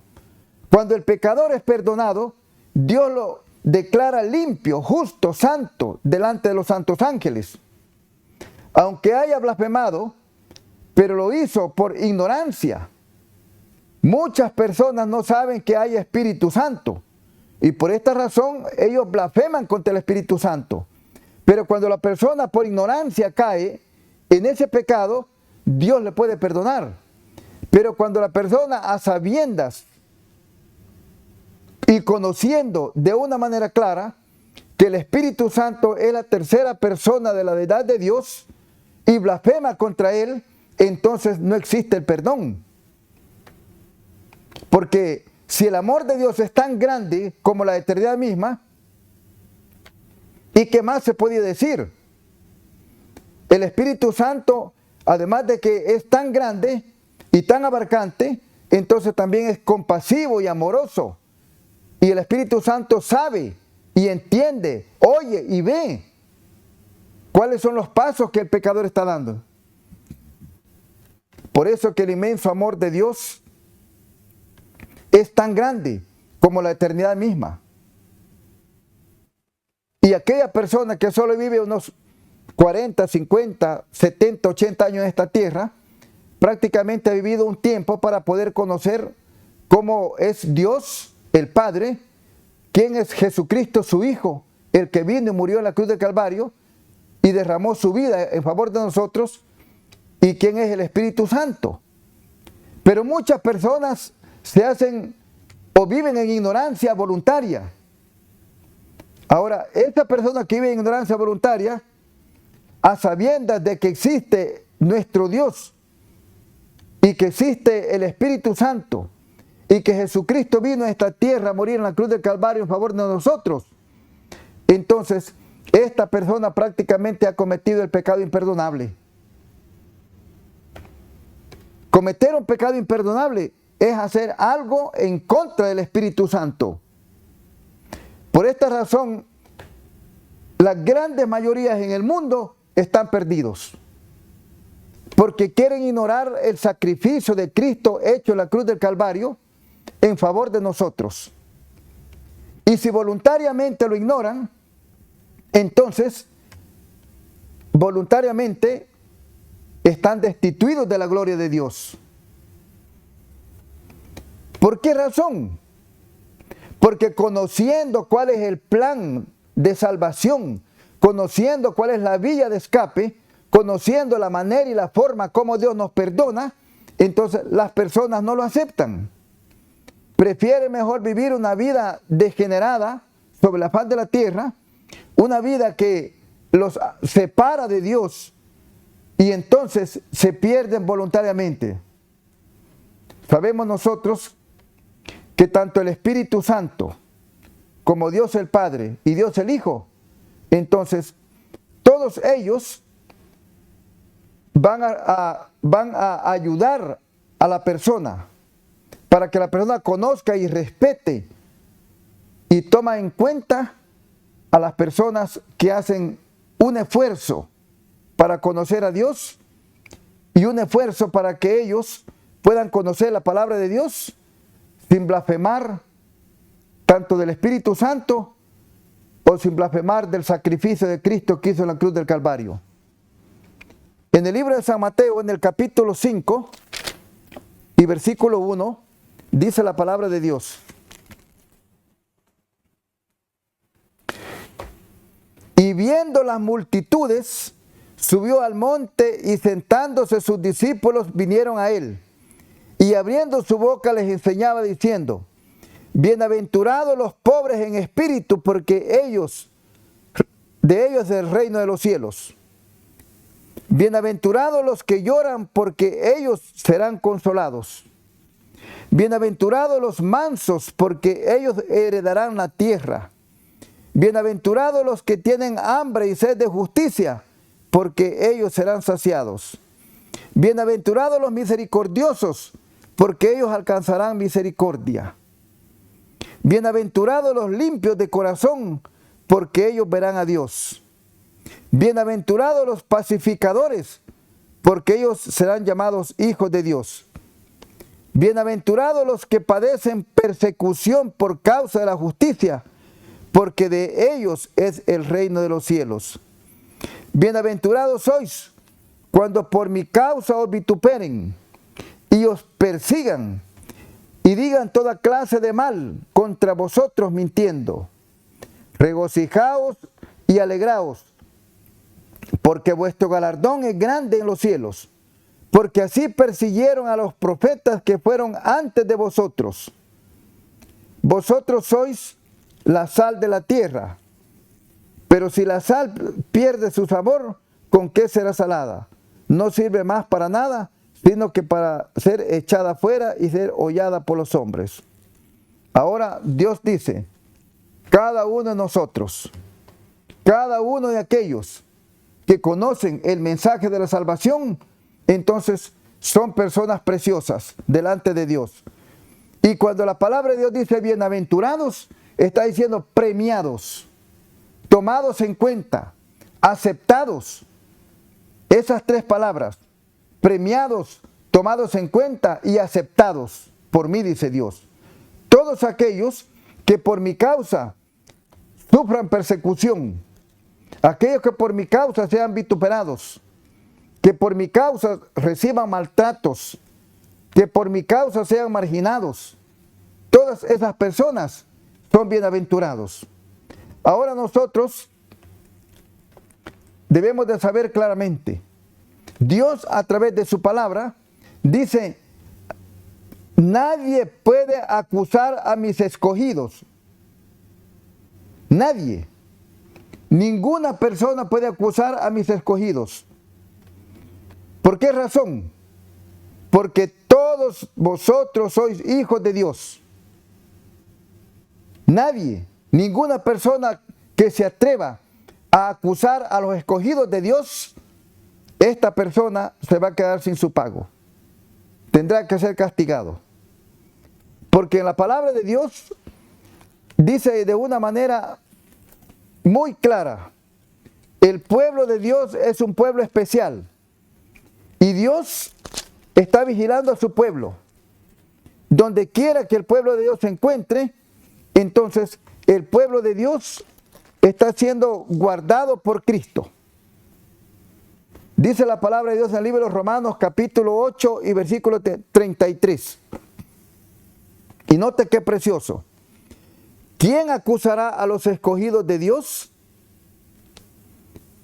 Cuando el pecador es perdonado, Dios lo declara limpio, justo, santo, delante de los santos ángeles. Aunque haya blasfemado, pero lo hizo por ignorancia. Muchas personas no saben que hay Espíritu Santo. Y por esta razón ellos blasfeman contra el Espíritu Santo. Pero cuando la persona por ignorancia cae en ese pecado, Dios le puede perdonar. Pero cuando la persona a sabiendas y conociendo de una manera clara que el Espíritu Santo es la tercera persona de la deidad de Dios y blasfema contra Él, entonces no existe el perdón. Porque si el amor de Dios es tan grande como la eternidad misma, ¿y qué más se podía decir? El Espíritu Santo, además de que es tan grande y tan abarcante, entonces también es compasivo y amoroso. Y el Espíritu Santo sabe y entiende, oye y ve cuáles son los pasos que el pecador está dando. Por eso que el inmenso amor de Dios es tan grande como la eternidad misma. Y aquella persona que solo vive unos 40, 50, 70, 80 años en esta tierra, prácticamente ha vivido un tiempo para poder conocer cómo es Dios, el Padre, quién es Jesucristo, su Hijo, el que vino y murió en la cruz del Calvario y derramó su vida en favor de nosotros, y quién es el Espíritu Santo. Pero muchas personas se hacen o viven en ignorancia voluntaria. Ahora, esta persona que vive en ignorancia voluntaria, a sabiendas de que existe nuestro Dios y que existe el Espíritu Santo y que Jesucristo vino a esta tierra a morir en la cruz del Calvario en favor de nosotros, entonces esta persona prácticamente ha cometido el pecado imperdonable. Cometer un pecado imperdonable es hacer algo en contra del Espíritu Santo. Por esta razón, las grandes mayorías en el mundo están perdidos, porque quieren ignorar el sacrificio de Cristo hecho en la cruz del Calvario en favor de nosotros. Y si voluntariamente lo ignoran, entonces voluntariamente están destituidos de la gloria de Dios. ¿Por qué razón? Porque conociendo cuál es el plan de salvación, conociendo cuál es la vía de escape, conociendo la manera y la forma como Dios nos perdona, entonces las personas no lo aceptan. Prefieren mejor vivir una vida degenerada sobre la faz de la tierra, una vida que los separa de Dios, y entonces se pierden voluntariamente. Sabemos nosotros que tanto el Espíritu Santo como Dios el Padre y Dios el Hijo, entonces todos ellos van a ayudar a la persona para que la persona conozca y respete y toma en cuenta a las personas que hacen un esfuerzo para conocer a Dios y un esfuerzo para que ellos puedan conocer la palabra de Dios sin blasfemar tanto del Espíritu Santo o sin blasfemar del sacrificio de Cristo que hizo en la cruz del Calvario. En el libro de San Mateo, en el capítulo 5 y versículo 1, dice la palabra de Dios: y viendo las multitudes, subió al monte, y sentándose sus discípulos vinieron a él. Y abriendo su boca les enseñaba diciendo: bienaventurados los pobres en espíritu, porque de ellos es el reino de los cielos. Bienaventurados los que lloran, porque ellos serán consolados. Bienaventurados los mansos, porque ellos heredarán la tierra. Bienaventurados los que tienen hambre y sed de justicia, porque ellos serán saciados. Bienaventurados los misericordiosos, porque ellos alcanzarán misericordia. Bienaventurados los limpios de corazón, porque ellos verán a Dios. Bienaventurados los pacificadores, porque ellos serán llamados hijos de Dios. Bienaventurados los que padecen persecución por causa de la justicia, porque de ellos es el reino de los cielos. Bienaventurados sois cuando por mi causa os vituperen y os persigan y digan toda clase de mal contra vosotros mintiendo. Regocijaos y alegraos, porque vuestro galardón es grande en los cielos, porque así persiguieron a los profetas que fueron antes de vosotros. Vosotros sois la sal de la tierra, pero si la sal pierde su sabor, ¿con qué será salada? No sirve más para nada, sino que para ser echada fuera y ser hollada por los hombres. Ahora Dios dice: cada uno de nosotros, cada uno de aquellos que conocen el mensaje de la salvación, entonces son personas preciosas delante de Dios. Y cuando la palabra de Dios dice bienaventurados, está diciendo premiados, tomados en cuenta, aceptados. Esas tres palabras: premiados, tomados en cuenta y aceptados por mí, dice Dios. Todos aquellos que por mi causa sufran persecución, aquellos que por mi causa sean vituperados, que por mi causa reciban maltratos, que por mi causa sean marginados. Todas esas personas son bienaventurados. Ahora nosotros debemos de saber claramente, Dios a través de su palabra dice, nadie puede acusar a mis escogidos. Nadie. Ninguna persona puede acusar a mis escogidos. ¿Por qué razón? Porque todos vosotros sois hijos de Dios. Nadie, ninguna persona que se atreva a acusar a los escogidos de Dios, esta persona se va a quedar sin su pago. Tendrá que ser castigado. Porque en la palabra de Dios dice de una manera muy clara, el pueblo de Dios es un pueblo especial. Y Dios está vigilando a su pueblo. Donde quiera que el pueblo de Dios se encuentre, entonces el pueblo de Dios está siendo guardado por Cristo. Dice la palabra de Dios en el libro de los Romanos capítulo 8 y versículo 33. Y note qué precioso. ¿Quién acusará a los escogidos de Dios?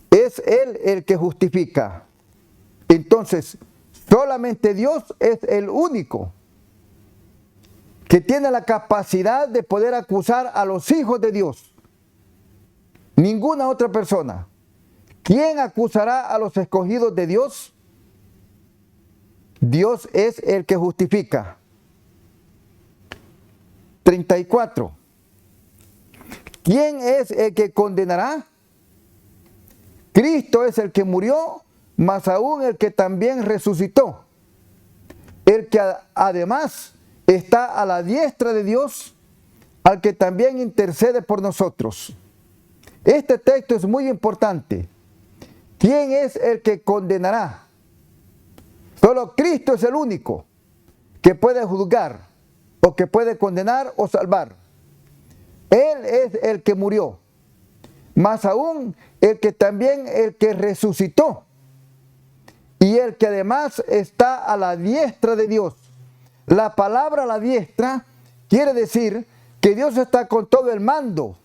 Es Él el que justifica. Entonces, solamente Dios es el único que tiene la capacidad de poder acusar a los hijos de Dios. Ninguna otra persona. ¿Quién acusará a los escogidos de Dios? Dios es el que justifica. 34. ¿Quién es el que condenará? Cristo es el que murió, más aún el que también resucitó, el que además está a la diestra de Dios, al que también intercede por nosotros. Este texto es muy importante. ¿Quién es el que condenará? Solo Cristo es el único que puede juzgar, o que puede condenar o salvar. Él es el que murió, más aún el que resucitó, y el que además está a la diestra de Dios. La palabra a la diestra quiere decir que Dios está con todo el mando,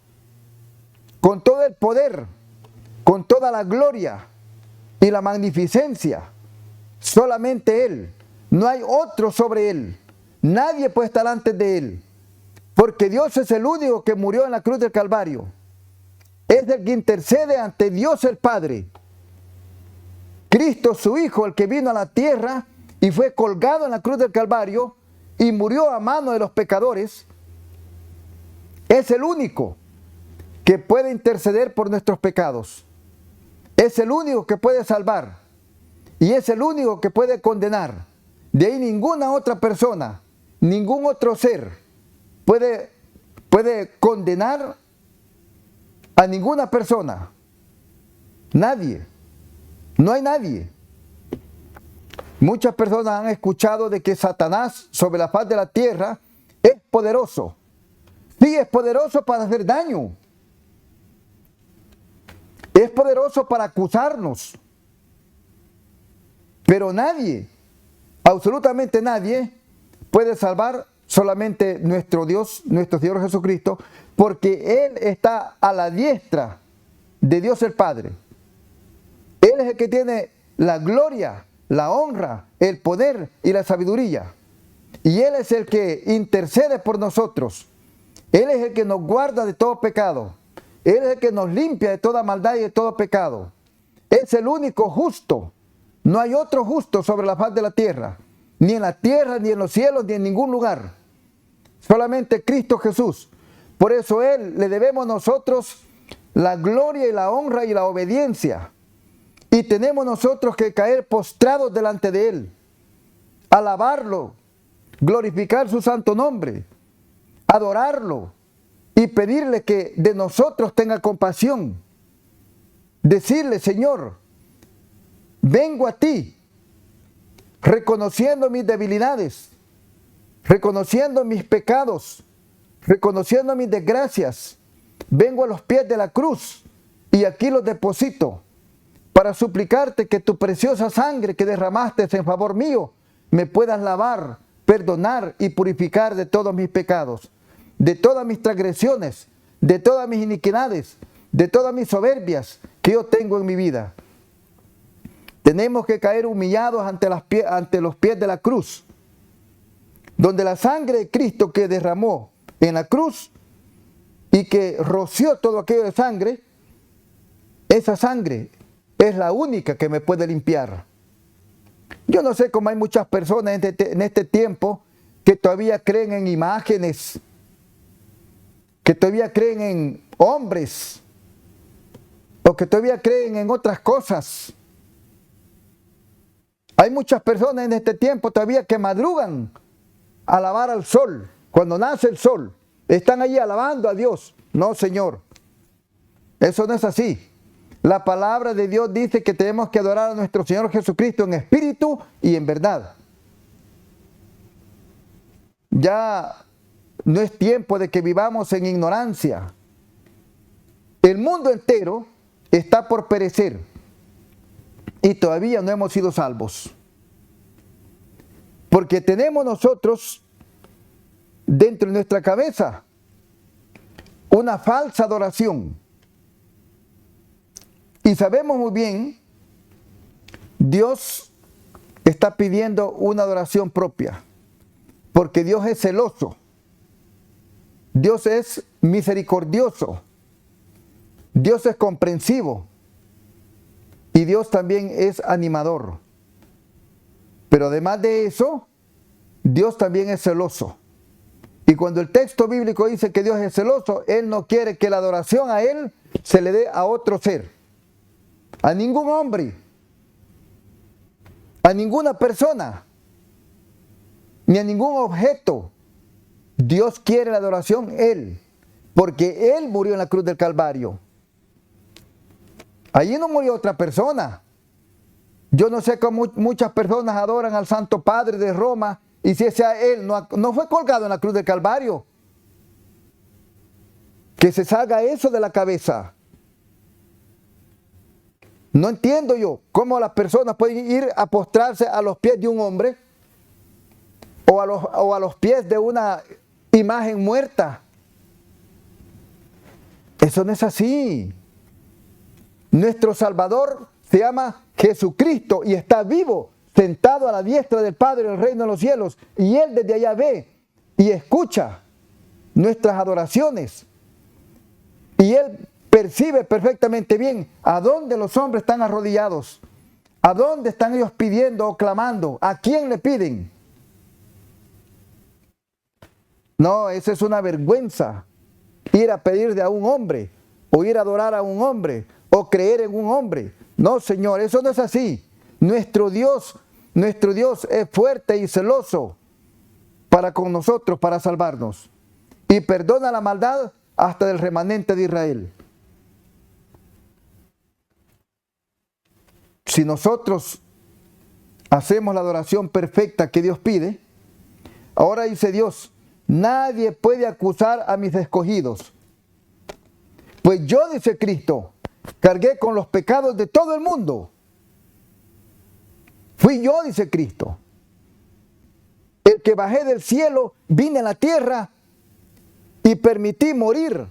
con todo el poder, con toda la gloria y la magnificencia. Solamente Él, no hay otro sobre Él. Nadie puede estar antes de Él, porque Dios es el único que murió en la cruz del Calvario. Es el que intercede ante Dios el Padre. Cristo, su Hijo, el que vino a la tierra y fue colgado en la cruz del Calvario y murió a mano de los pecadores, es el único que puede interceder por nuestros pecados. Es el único que puede salvar y es el único que puede condenar. De ahí ninguna otra persona, ningún otro ser puede condenar a ninguna persona. Nadie. No hay nadie. Muchas personas han escuchado de que Satanás sobre la faz de la tierra es poderoso. Sí, es poderoso para hacer daño. Es poderoso para acusarnos. Pero nadie, absolutamente nadie, puede salvar, solamente nuestro Dios, nuestro Señor Jesucristo, porque Él está a la diestra de Dios el Padre. Él es el que tiene la gloria, la honra, el poder y la sabiduría. Y Él es el que intercede por nosotros. Él es el que nos guarda de todo pecado. Él es el que nos limpia de toda maldad y de todo pecado. Es el único justo. No hay otro justo sobre la faz de la tierra. Ni en la tierra, ni en los cielos, ni en ningún lugar. Solamente Cristo Jesús. Por eso Él le debemos nosotros la gloria y la honra y la obediencia. Y tenemos nosotros que caer postrados delante de Él, alabarlo, glorificar su santo nombre, adorarlo y pedirle que de nosotros tenga compasión. Decirle, Señor, vengo a ti, reconociendo mis debilidades, reconociendo mis pecados, reconociendo mis desgracias, vengo a los pies de la cruz y aquí los deposito para suplicarte que tu preciosa sangre que derramaste en favor mío me puedas lavar, perdonar y purificar de todos mis pecados, de todas mis transgresiones, de todas mis iniquidades, de todas mis soberbias que yo tengo en mi vida. Tenemos que caer humillados ante los pies de la cruz, donde la sangre de Cristo que derramó en la cruz y que roció todo aquello de sangre, esa sangre es la única que me puede limpiar. Yo no sé cómo hay muchas personas en este tiempo que todavía creen en imágenes, que todavía creen en hombres, o que todavía creen en otras cosas. Hay muchas personas en este tiempo todavía que madrugan a alabar al sol. Cuando nace el sol, están allí alabando a Dios. No, Señor, eso no es así. La palabra de Dios dice que tenemos que adorar a nuestro Señor Jesucristo en espíritu y en verdad. Ya no es tiempo de que vivamos en ignorancia. El mundo entero está por perecer y todavía no hemos sido salvos. Porque tenemos nosotros dentro de nuestra cabeza una falsa adoración. Y sabemos muy bien, Dios está pidiendo una adoración propia, porque Dios es celoso, Dios es misericordioso, Dios es comprensivo y Dios también es animador. Pero además de eso, Dios también es celoso. Y cuando el texto bíblico dice que Dios es celoso, Él no quiere que la adoración a Él se le dé a otro ser, a ningún hombre, a ninguna persona, ni a ningún objeto. Dios quiere la adoración Él, porque Él murió en la cruz del Calvario. Allí no murió otra persona. Yo no sé cómo muchas personas adoran al Santo Padre de Roma, y si sea Él, no fue colgado en la cruz del Calvario. Que se salga eso de la cabeza. No entiendo yo cómo las personas pueden ir a postrarse a los pies de un hombre o a los pies de una imagen muerta. Eso no es así. Nuestro Salvador se llama Jesucristo y está vivo, sentado a la diestra del Padre en el reino de los cielos. Y Él desde allá ve y escucha nuestras adoraciones. Y Él percibe perfectamente bien a dónde los hombres están arrodillados, a dónde están ellos pidiendo o clamando, a quién le piden. No, esa es una vergüenza, ir a pedir a un hombre, o ir a adorar a un hombre, o creer en un hombre. No, Señor, eso no es así. Nuestro Dios es fuerte y celoso para con nosotros, para salvarnos. Y perdona la maldad hasta del remanente de Israel. Si nosotros hacemos la adoración perfecta que Dios pide, ahora dice Dios, nadie puede acusar a mis escogidos. Pues yo, dice Cristo, cargué con los pecados de todo el mundo. Fui yo, dice Cristo, el que bajé del cielo, vine a la tierra y permití morir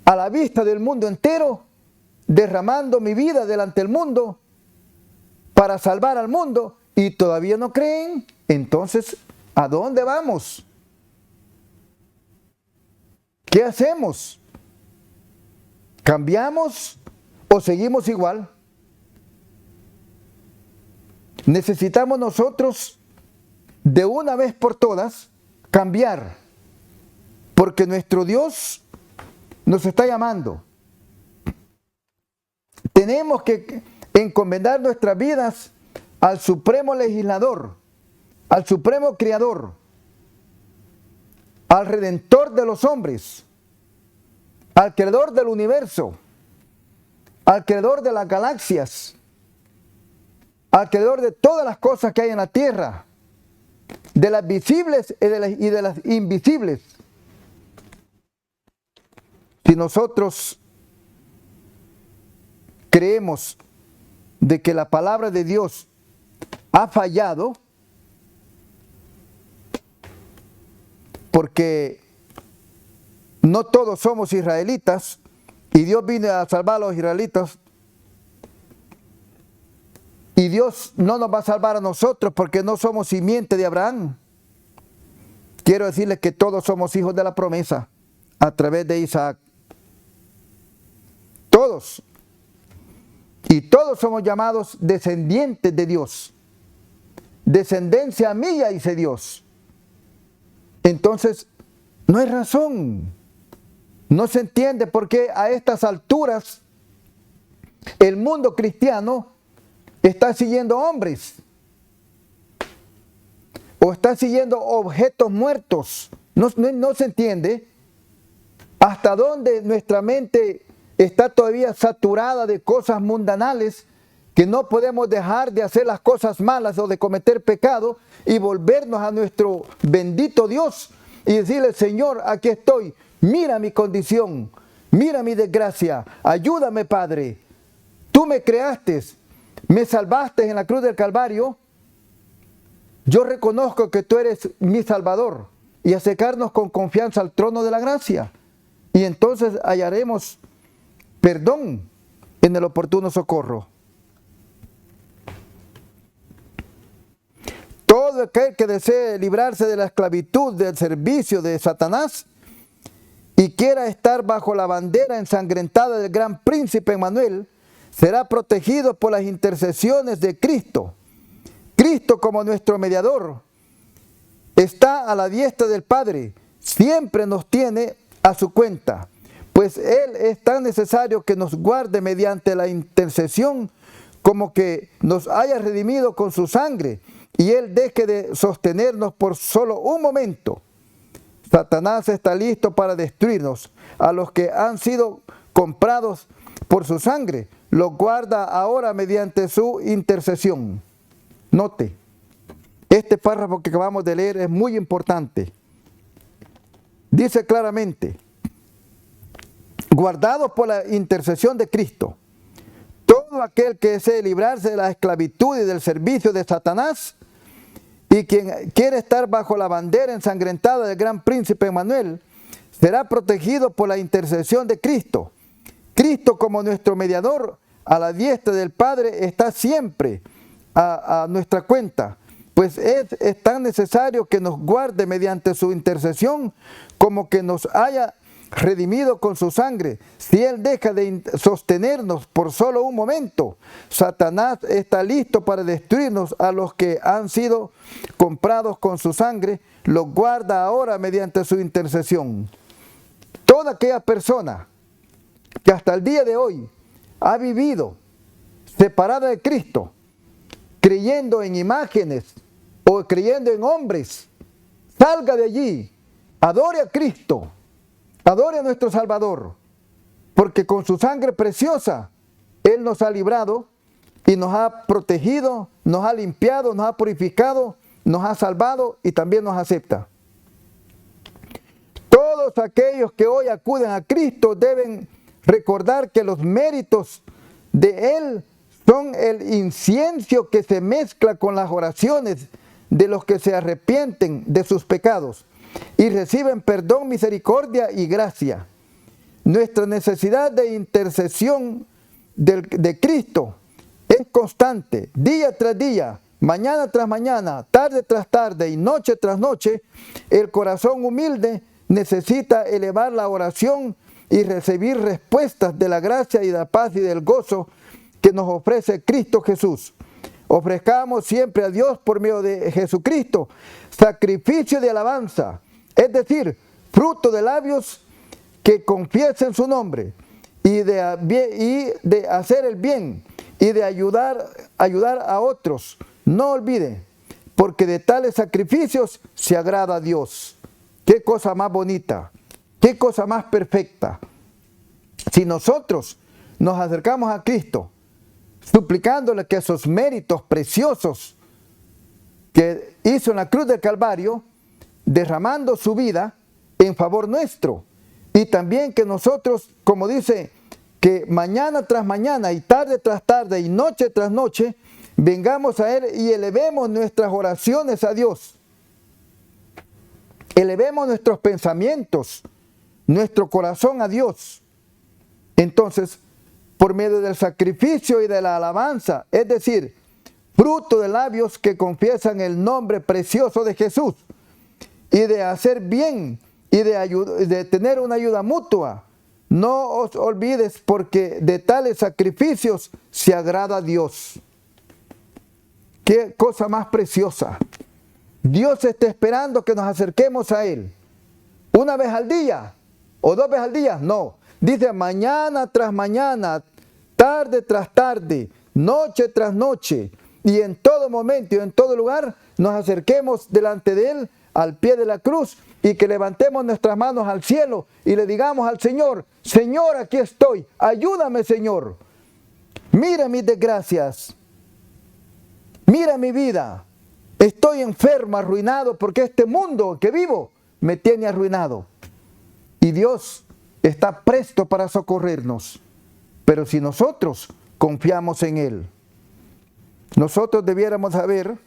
a la vista del mundo entero, derramando mi vida delante del mundo para salvar al mundo, y todavía no creen. Entonces, ¿a dónde vamos? ¿Qué hacemos? ¿Cambiamos o seguimos igual? Necesitamos nosotros de una vez por todas cambiar, porque nuestro Dios nos está llamando. Tenemos que encomendar nuestras vidas al supremo legislador, al supremo creador, al redentor de los hombres, al creador del universo, al creador de las galaxias, al creador de todas las cosas que hay en la tierra, de las visibles y de las invisibles. Si Si nosotros creemos de que la palabra de Dios ha fallado, porque no todos somos israelitas, y Dios vino a salvar a los israelitas, y Dios no nos va a salvar a nosotros porque no somos simiente de Abraham. Quiero decirles que todos somos hijos de la promesa a través de Isaac. Todos. Y todos somos llamados descendientes de Dios. Descendencia mía, dice Dios. Entonces, no hay razón. No se entiende por qué a estas alturas el mundo cristiano está siguiendo hombres o está siguiendo objetos muertos. No se entiende hasta dónde nuestra mente está todavía saturada de cosas mundanales, que no podemos dejar de hacer las cosas malas o de cometer pecado y volvernos a nuestro bendito Dios y decirle: Señor, aquí estoy, mira mi condición, mira mi desgracia, ayúdame, Padre. Tú me creaste, me salvaste en la cruz del Calvario. Yo reconozco que tú eres mi Salvador, y acercarnos con confianza al trono de la gracia. Y entonces hallaremos perdón en el oportuno socorro. Todo aquel que desee librarse de la esclavitud, del servicio de Satanás, y quiera estar bajo la bandera ensangrentada del gran príncipe Emmanuel, será protegido por las intercesiones de Cristo. Cristo, como nuestro mediador, está a la diestra del Padre, siempre nos tiene a su cuenta, pues Él es tan necesario que nos guarde mediante la intercesión como que nos haya redimido con su sangre, y Él deje de sostenernos por solo un momento. Satanás está listo para destruirnos. A los que han sido comprados por su sangre, los guarda ahora mediante su intercesión. Note, este párrafo que acabamos de leer es muy importante. Dice claramente: guardados por la intercesión de Cristo, todo aquel que desee librarse de la esclavitud y del servicio de Satanás, y quien quiere estar bajo la bandera ensangrentada del gran príncipe Emmanuel, será protegido por la intercesión de Cristo. Cristo, como nuestro mediador, a la diestra del Padre, está siempre a nuestra cuenta, pues es tan necesario que nos guarde mediante su intercesión como que nos haya redimido con su sangre. Si Él deja de sostenernos por solo un momento, Satanás está listo para destruirnos. A los que han sido comprados con su sangre, los guarda ahora mediante su intercesión. Toda aquella persona que hasta el día de hoy ha vivido separada de Cristo, creyendo en imágenes o creyendo en hombres, salga de allí, adore a Cristo, adore a nuestro Salvador, porque con su sangre preciosa Él nos ha librado y nos ha protegido, nos ha limpiado, nos ha purificado, nos ha salvado y también nos acepta. Todos aquellos que hoy acuden a Cristo deben recordar que los méritos de Él son el incienso que se mezcla con las oraciones de los que se arrepienten de sus pecados y reciben perdón, misericordia y gracia. Nuestra necesidad de intercesión de Cristo es constante, día tras día, mañana tras mañana, tarde tras tarde y noche tras noche. El corazón humilde necesita elevar la oración y recibir respuestas de la gracia y la paz y del gozo que nos ofrece Cristo Jesús. Ofrezcamos siempre a Dios por medio de Jesucristo sacrificio de alabanza, es decir, fruto de labios que confiesen su nombre, y de hacer el bien y de ayudar a otros. No olvide, porque de tales sacrificios se agrada a Dios. Qué cosa más bonita, qué cosa más perfecta. Si nosotros nos acercamos a Cristo, suplicándole que esos méritos preciosos que hizo en la cruz del Calvario, derramando su vida en favor nuestro, Y también que nosotros, como dice, que mañana tras mañana y tarde tras tarde y noche tras noche, vengamos a Él y elevemos nuestras oraciones a Dios. Elevemos nuestros pensamientos, nuestro corazón a Dios. Entonces, por medio del sacrificio y de la alabanza, es decir, fruto de labios que confiesan el nombre precioso de Jesús, y de hacer bien y de tener una ayuda mutua, no os olvides, porque de tales sacrificios se agrada a Dios. Qué cosa más preciosa. Dios está esperando que nos acerquemos a Él. ¿Una vez al día? ¿O 2 veces al día? No. Dice mañana tras mañana, tarde tras tarde, noche tras noche, y en todo momento y en todo lugar nos acerquemos delante de Él, al pie de la cruz, y que levantemos nuestras manos al cielo y le digamos al Señor: Señor, aquí estoy, ayúdame, Señor. Mira mis desgracias, mira mi vida, estoy enfermo, arruinado, porque este mundo que vivo me tiene arruinado. Y Dios está presto para socorrernos, pero si nosotros confiamos en Él. Nosotros debiéramos saber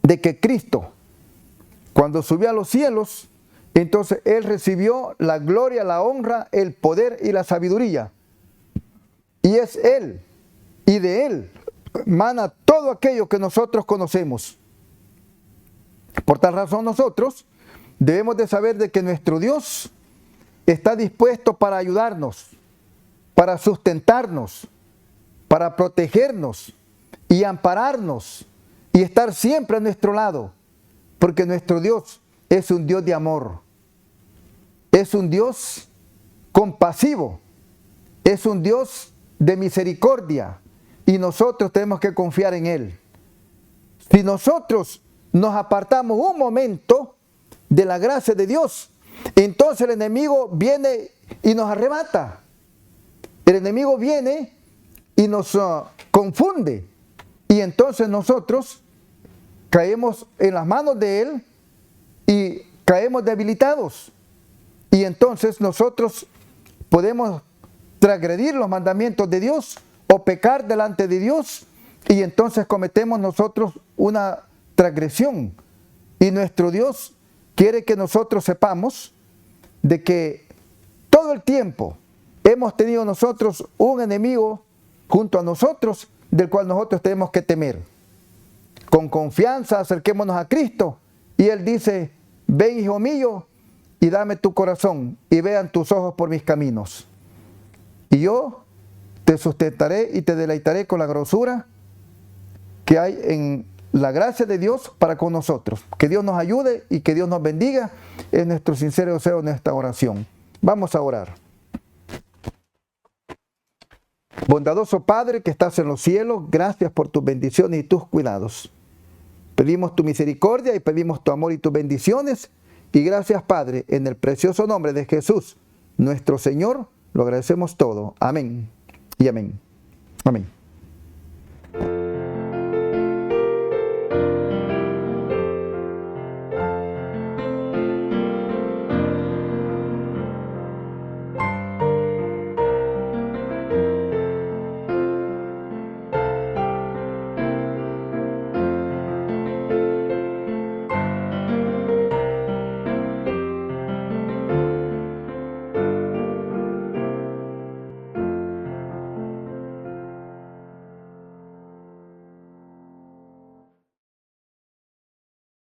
de que Cristo, cuando subió a los cielos, entonces Él recibió la gloria, la honra, el poder y la sabiduría. Y es Él, y de Él mana todo aquello que nosotros conocemos. Por tal razón nosotros debemos de saber de que nuestro Dios está dispuesto para ayudarnos, para sustentarnos, para protegernos y ampararnos y estar siempre a nuestro lado, porque nuestro Dios es un Dios de amor, es un Dios compasivo, es un Dios de misericordia, y nosotros tenemos que confiar en Él. Si nosotros nos apartamos un momento de la gracia de Dios, entonces el enemigo viene y nos arrebata. El enemigo viene y nos confunde, y entonces nosotros caemos en las manos de Él y caemos debilitados, y entonces nosotros podemos transgredir los mandamientos de Dios o pecar delante de Dios, y entonces cometemos nosotros una transgresión. Y nuestro Dios quiere que nosotros sepamos de que todo el tiempo hemos tenido nosotros un enemigo junto a nosotros, del cual nosotros tenemos que temer. Con confianza acerquémonos a Cristo, y Él dice: ven, hijo mío, y dame tu corazón, y vean tus ojos por mis caminos. Y yo te sustentaré y te deleitaré con la grosura que hay en la gracia de Dios para con nosotros. Que Dios nos ayude y que Dios nos bendiga. Es nuestro sincero deseo en esta oración. Vamos a orar. Bondadoso Padre que estás en los cielos, gracias por tus bendiciones y tus cuidados. Pedimos tu misericordia y pedimos tu amor y tus bendiciones. Y gracias, Padre, en el precioso nombre de Jesús, nuestro Señor, lo agradecemos todo. Amén y amén. Amén.